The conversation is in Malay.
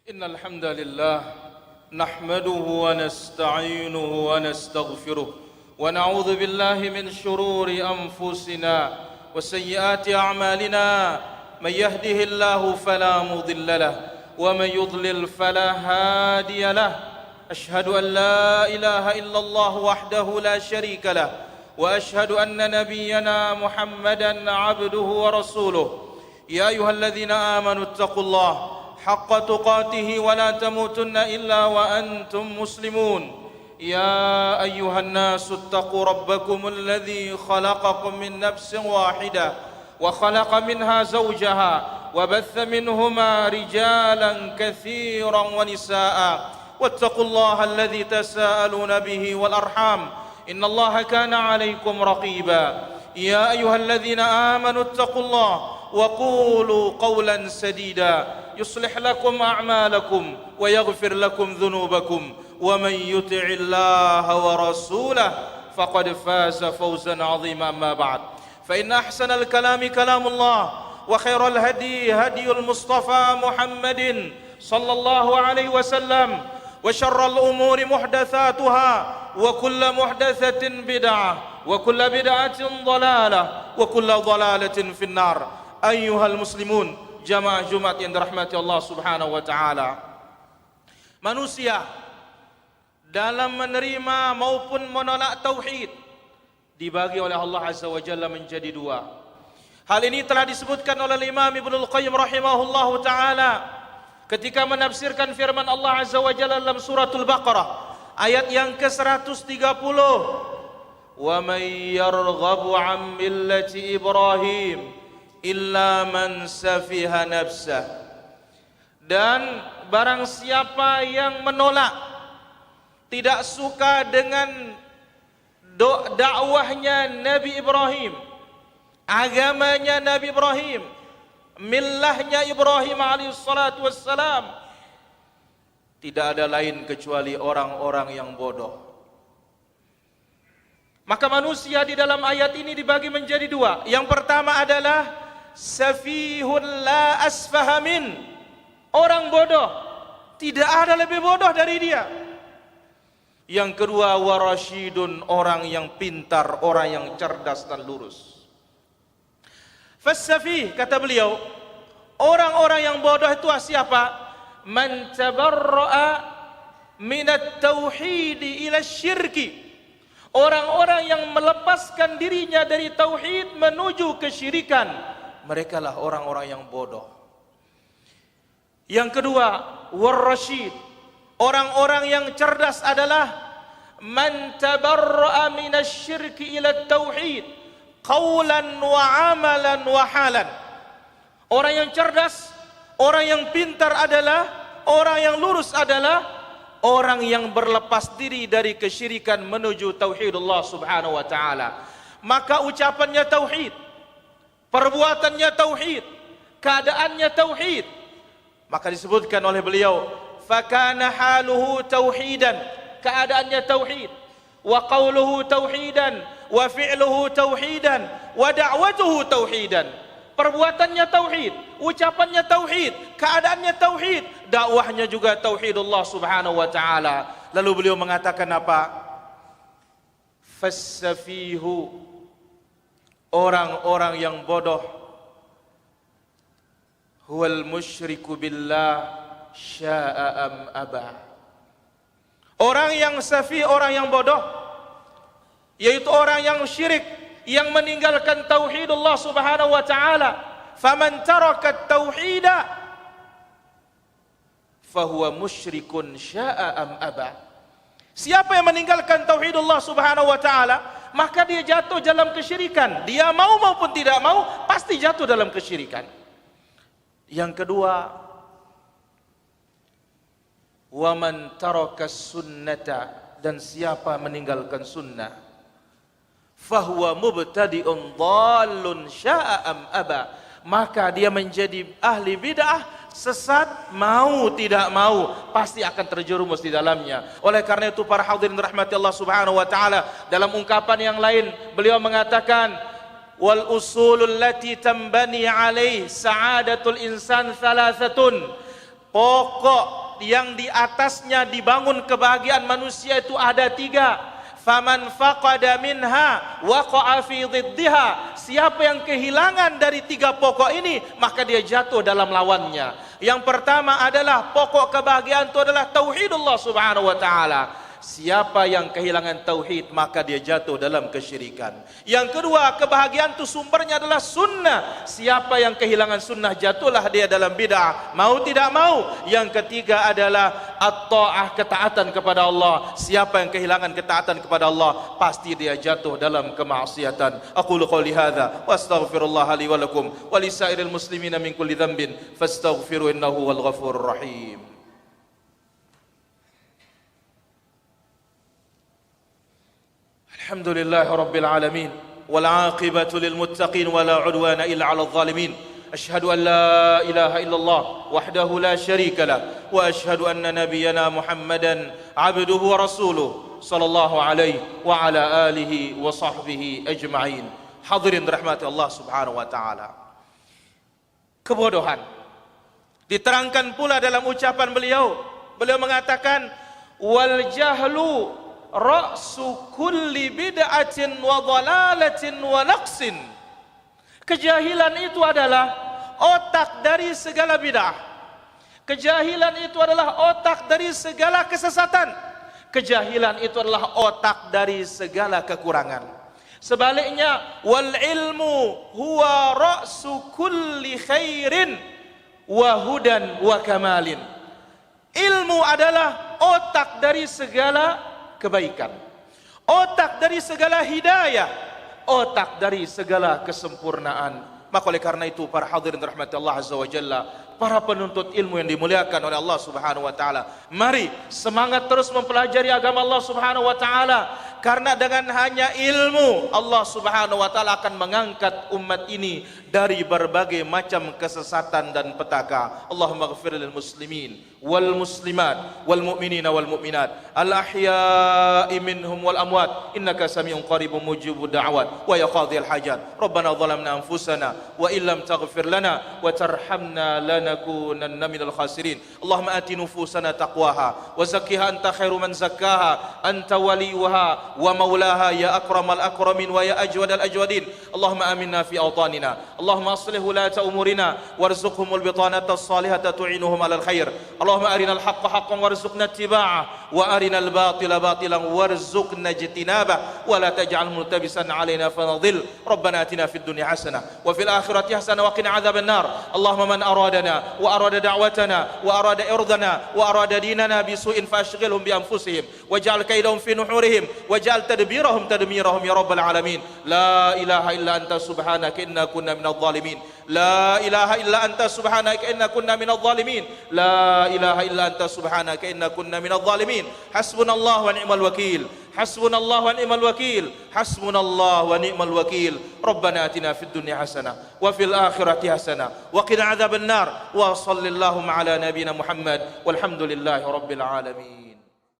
إن الحمد لله نحمده ونستعينه ونستغفره ونعوذ بالله من شرور أنفسنا وسيئات أعمالنا من يهده الله فلا مضل له ومن يضلل فلا هادي له أشهد أن لا إله إلا الله وحده لا شريك له وأشهد أن نبينا محمدا عبده ورسوله يا أيها الذين آمنوا اتقوا الله حق تقاته ولا تموتن إلا وأنتم مسلمون يا أيها الناس اتقوا ربكم الذي خلقكم من نفس واحدة وخلق منها زوجها وبث منهما رجالا كثيرا ونساء واتقوا الله الذي تساءلون به والأرحام إن الله كان عليكم رقيبا يا أيها الذين آمنوا اتقوا الله وقولوا قولا سديدا يصلح لكم أعمالكم ويغفر لكم ذنوبكم ومن يطع الله ورسوله فقد فاز فوزا عظيما. أما بعد فإن أحسن الكلام كلام الله وخير الهدي هدي المصطفى محمد صلى الله عليه وسلم وشر الأمور محدثاتها وكل محدثة بدعة وكل بدعة ضلالة وكل ضلالة في النار. أيها المسلمون, jamaah Jumat yang dirahmati Allah Subhanahu wa taala. Manusia dalam menerima maupun menolak tauhid dibagi oleh Allah Azza wa Jalla menjadi dua. Hal ini telah disebutkan oleh Imam Ibnul Qayyim rahimahullahu taala ketika menafsirkan firman Allah Azza wa Jalla dalam suratul Baqarah ayat yang ke-130. Wa may yarghabu 'an millati Ibrahim illa man safiha nafsah. Dan barang siapa yang menolak, tidak suka dengan dakwahnya Nabi Ibrahim, agamanya Nabi Ibrahim, millahnya Ibrahim alaihissalatu wassalam, tidak ada lain kecuali orang-orang yang bodoh. Maka manusia di dalam ayat ini dibagi menjadi dua. Yang pertama adalah safihun la asfahamin, orang bodoh, tidak ada lebih bodoh dari dia. Yang kedua warasyidun, orang yang pintar, orang yang cerdas dan lurus. Fasafih, kata beliau, orang-orang yang bodoh itu siapa? Man tabarra'a minat tauhid ila syirki, orang-orang yang melepaskan dirinya dari tauhid menuju kesyirikan. Mereka lah orang-orang yang bodoh. Yang kedua, war-rasyid, orang-orang yang cerdas adalah man tabarra'a minasyirki ila tauhid qawlan wa amalan wa halan. Orang yang cerdas, orang yang pintar adalah, orang yang lurus adalah orang yang berlepas diri dari kesyirikan menuju tauhidullah subhanahu wa ta'ala. Maka ucapannya tauhid, perbuatannya tauhid, keadaannya tauhid. Maka disebutkan oleh beliau, fakana haluhu tauhidan, keadaannya tauhid, wa qawluhu tauhidan, wa fi'luhu tauhidan, wa da'watuhu tauhidan. Perbuatannya tauhid, ucapannya tauhid, keadaannya tauhid, dakwahnya juga tauhidullah subhanahu wa ta'ala. Lalu beliau mengatakan apa? Fassafihu, orang-orang yang bodoh, huwal musyriku billah sya'a am aba. Orang yang safi, orang yang bodoh, yaitu orang yang syirik, yang meninggalkan tauhidullah subhanahu wa ta'ala. Faman taraka tauhida fahuwa musyrikun sya'a am aba. Siapa yang meninggalkan tauhidullah subhanahu wa ta'ala, maka dia jatuh dalam kesyirikan. Dia mau maupun tidak mau, pasti jatuh dalam kesyirikan. Yang kedua, wa man taraka sunnata, dan siapa meninggalkan sunnah, fahuwa mubtadi'un dhallun sya'a am aba, maka dia menjadi ahli bid'ah, sesat, mau tidak mau pasti akan terjerumus di dalamnya. Oleh karena itu para hadirin rahmati Allah subhanahu wa ta'ala, dalam ungkapan yang lain beliau mengatakan, wal usulul lati tambani alaih sa'adatul insan thalathatun, pokok yang di atasnya dibangun kebahagiaan manusia itu ada 3. Faman faqada minha waqa'a fi dhiddiha. Siapa yang kehilangan dari 3 pokok ini, maka dia jatuh dalam lawannya. Yang pertama adalah pokok kebahagiaan itu adalah tauhidullah subhanahu wa ta'ala. Siapa yang kehilangan tauhid, maka dia jatuh dalam kesyirikan. Yang kedua, kebahagiaan itu sumbernya adalah sunnah. Siapa yang kehilangan sunnah, jatuhlah dia dalam bid'ah, mau tidak mau. Yang ketiga adalah at-ta'ah, ketaatan kepada Allah. Siapa yang kehilangan ketaatan kepada Allah, pasti dia jatuh dalam kemaksiatan. Aqulu qouli hadza wa astaghfirullah li wa lakum wa lisairil muslimina min kulli dhanbin fastaghfiru innahu wal ghafurur rahim. الحمد لله رب العالمين والعاقبة للمتقين ولا عدوان إلا على الظالمين أشهد أن لا إله إلا الله وحده لا شريك له وأشهد أن نبينا محمدا عبده ورسوله صلى الله عليه وعلى آله وصحبه أجمعين. Hadirin rahmati Allah subhanahu wa ta'ala. Kebodohan diterangkan pula dalam ucapan beliau. Beliau mengatakan, wal jahlu ra'su kulli bid'atin wa dhalalatin wa naqsin. Kejahilan itu adalah otak dari segala bid'ah. Kejahilan itu adalah otak dari segala kesesatan. Kejahilan itu adalah otak dari segala kekurangan. Sebaliknya, wal ilmu huwa ra'su kulli khairin wa hudan wa kamalin. Ilmu adalah otak dari segala kebaikan, otak dari segala hidayah, otak dari segala kesempurnaan. Maka oleh karena itu, para hadirin rahmati Allah azza wa jalla, para penuntut ilmu yang dimuliakan oleh Allah subhanahu wa ta'ala, mari semangat terus mempelajari agama Allah subhanahu wa ta'ala. Karena dengan hanya ilmu, Allah subhanahu wa ta'ala akan mengangkat umat ini dari berbagai macam kesesatan dan petaka. Allahumma ghafir lil muslimin wal muslimat wal mu'minina wal mu'minat al ahya'i minhum wal amwat innaka sami'un qaribun mujibud da'wat wa ya qadhiyal hajat. Rabbana zalamna anfusana wa illam taghfir lana wa tarhamna lanakunanna minal khasirin. Allahumma ati nufusana taqwaha wa zakkiha anta khairu man zakkaha anta waliyuha wa maulaha ya akramal akramin wa ya ajwadal ajwadin. Allahumma aminna fi awtanina. Allahumma aslih wulata umurina warzuqhumul bitanata as-salihata tu'inuhum alal khair. Allahumma arinal haqqa haqqan warzuqna ittiba'ah wa arinal batila batilan warzuqna ijtinabah wa la taj'al multabisan alaina fanadhil. Rabbana atina fid dunya hasanah wa fil akhirati hasanah wa qina adzaban nar. Allahumma man aradana wa arada da'watana wa arada irdana wa arada dinana bisu'in fashghilhum bi anfusihim waj'al kaydahum fi nuhurihim waj'al tadbirahum tadmirahum ya rabbal alamin. La ilaha illa anta subhanaka inna kunna minadh dhalimin. La ilaha illa anta subhanaka inna kunna minadh dhalimin. La ilaha illa anta subhanaka inna kunna minadh dhalimin. Hasbunallahu wa ni'mal wakil. Hasbunallahu wa ni'mal wakil. Hasbunallahu wa ni'mal wakil. Rabbana atina fid dunya hasanah wa fil akhirati hasanah wa qina adzaban nar. Wa sallallahu ala nabiyyina Muhammad walhamdulillahi rabbil alamin.